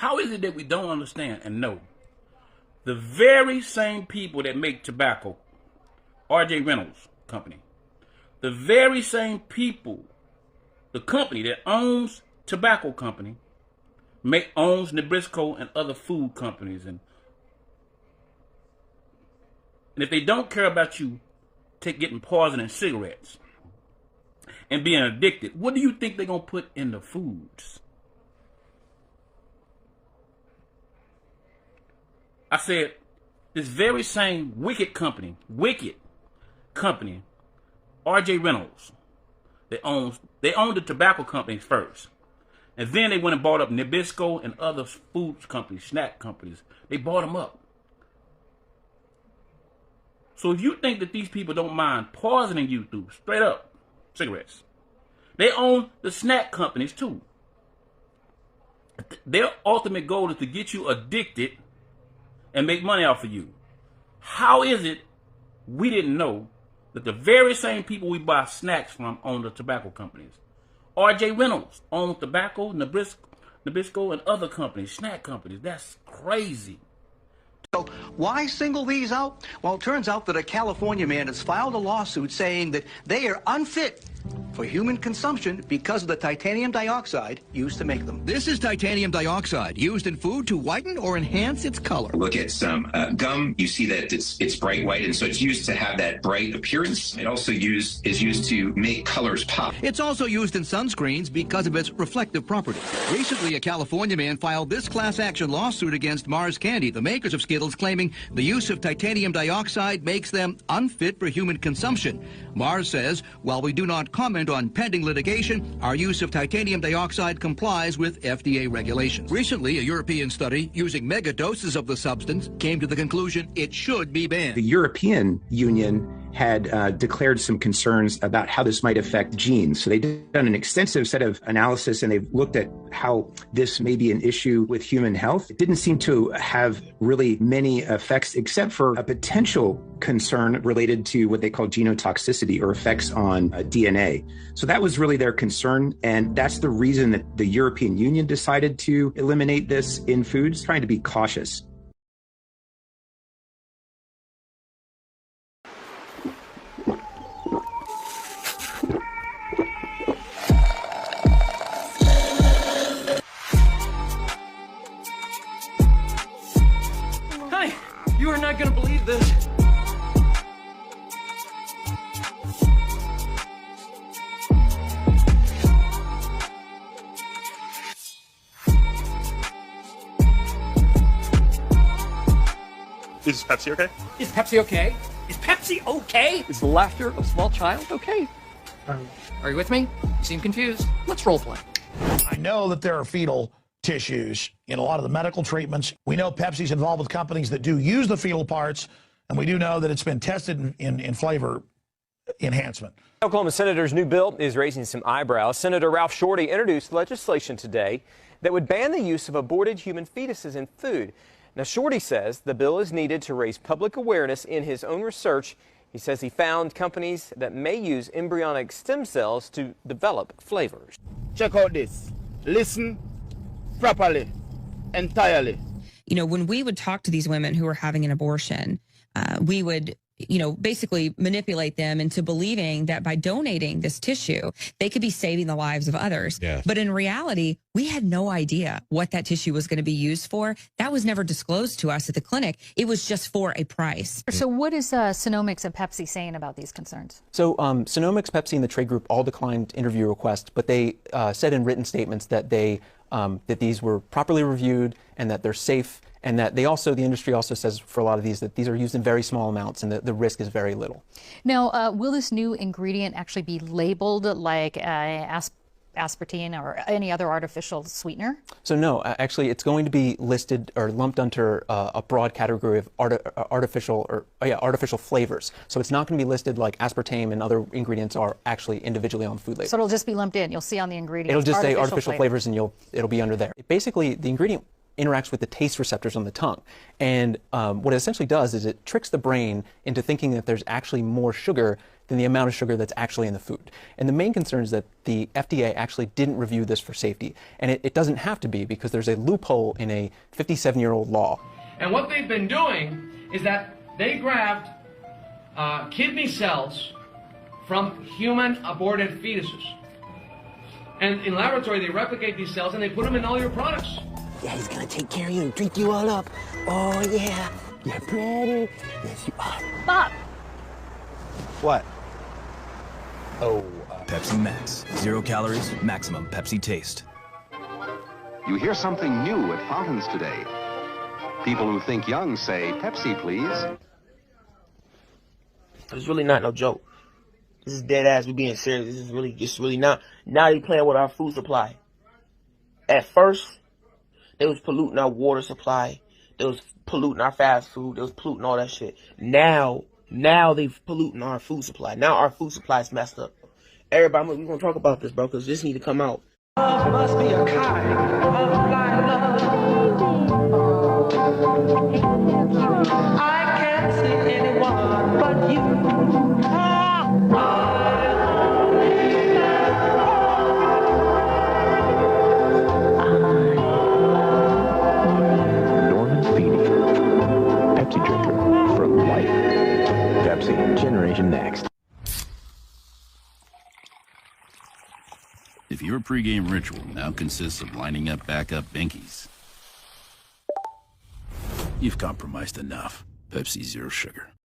How is it that we don't understand and know? The very same people that make tobacco, R.J. Reynolds Company, the very same people, the company that owns tobacco company, owns Nabisco and other food companies. And if they don't care about you getting poison in cigarettes and being addicted, what do you think they're going to put in the foods? I said, this very same wicked company, R.J. Reynolds, they owned the tobacco companies first. And then they went and bought up Nabisco and other food companies, snack companies. They bought them up. So if you think that these people don't mind poisoning you through straight up cigarettes, they own the snack companies too. Their ultimate goal is to get you addicted and make money off of you. How is it we didn't know that the very same people we buy snacks from own the tobacco companies? R.J. Reynolds owns tobacco, Nabisco, and other companies, snack companies. That's crazy. So why single these out? Well, it turns out that a California man has filed a lawsuit saying that they are unfit for human consumption because of the titanium dioxide used to make them. This is titanium dioxide used in food to whiten or enhance its color. Look at some gum. You see that it's bright white, and so it's used to have that bright appearance. It also is used to make colors pop. It's also used in sunscreens because of its reflective properties. Recently, a California man filed this class action lawsuit against Mars Candy, the makers of Skittles, claiming the use of titanium dioxide makes them unfit for human consumption. Mars says, while we do not comment on pending litigation, our use of titanium dioxide complies with FDA regulations. Recently, a European study using mega doses of the substance came to the conclusion it should be banned. The European Union had declared some concerns about how this might affect genes. So they've done an extensive set of analysis, and they've looked at how this may be an issue with human health. It didn't seem to have really many effects, except for a potential concern related to what they call genotoxicity, or effects on DNA. So that was really their concern, and that's the reason that the European Union decided to eliminate this in foods, trying to be cautious. Honey, you are not going to believe this. Is Pepsi okay? Is Pepsi okay? Is Pepsi okay? Is the laughter of a small child okay? Are you with me? You seem confused. Let's role play. I know that there are fetal tissues in a lot of the medical treatments. We know Pepsi's involved with companies that do use the fetal parts, and we do know that it's been tested in flavor enhancement. Oklahoma Senator's new bill is raising some eyebrows. Senator Ralph Shorty introduced legislation today that would ban the use of aborted human fetuses in food. Now, Shorty says the bill is needed to raise public awareness. In his own research, he says he found companies that may use embryonic stem cells to develop flavors. Check out this. Listen properly, entirely. You know, when we would talk to these women who were having an abortion, we would, basically manipulate them into believing that by donating this tissue, they could be saving the lives of others. Yes. But in reality, we had no idea what that tissue was going to be used for. That was never disclosed to us at the clinic. It was just for a price. So what is Sonomics and Pepsi saying about these concerns? So Sonomics, Pepsi, and the trade group all declined interview requests, but they said in written statements that that these were properly reviewed and that they're safe, and that the industry also says for a lot of these that these are used in very small amounts and the risk is very little. Now, will this new ingredient actually be labeled like aspartame or any other artificial sweetener? So no, actually it's going to be listed or lumped under a broad category of artificial flavors. So it's not going to be listed like aspartame and other ingredients are actually individually on food labels. So it'll just be lumped in. You'll see on the ingredients. It'll just say artificial flavors and it'll be under there. Basically, the ingredient interacts with the taste receptors on the tongue. And what it essentially does is it tricks the brain into thinking that there's actually more sugar than the amount of sugar that's actually in the food. And the main concern is that the FDA actually didn't review this for safety. And it doesn't have to be, because there's a loophole in a 57-year-old law. And what they've been doing is that they grabbed kidney cells from human aborted fetuses. And in laboratory, they replicate these cells and they put them in all your products. Yeah, he's gonna take care of you and drink you all up. Oh, yeah. You're pretty. Yes, you are. Bob! What? Oh, Pepsi Max. 0 calories, maximum Pepsi taste. You hear something new at fountains today. People who think young say, Pepsi, please. It's really not no joke. This is dead ass. We being serious. This is really, just really not. Now they playing with our food supply. At first, they was polluting our water supply. They was polluting our fast food. They was polluting all that shit. Now they polluting our food supply. Now our food supply is messed up. Everybody, we're gonna talk about this, bro, because this need to come out. Love must be a kind of blind love. I can't see anyone but you. Pepsi drinker for life. Pepsi, Generation Next. If your pregame ritual now consists of lining up backup binkies, you've compromised enough. Pepsi Zero Sugar.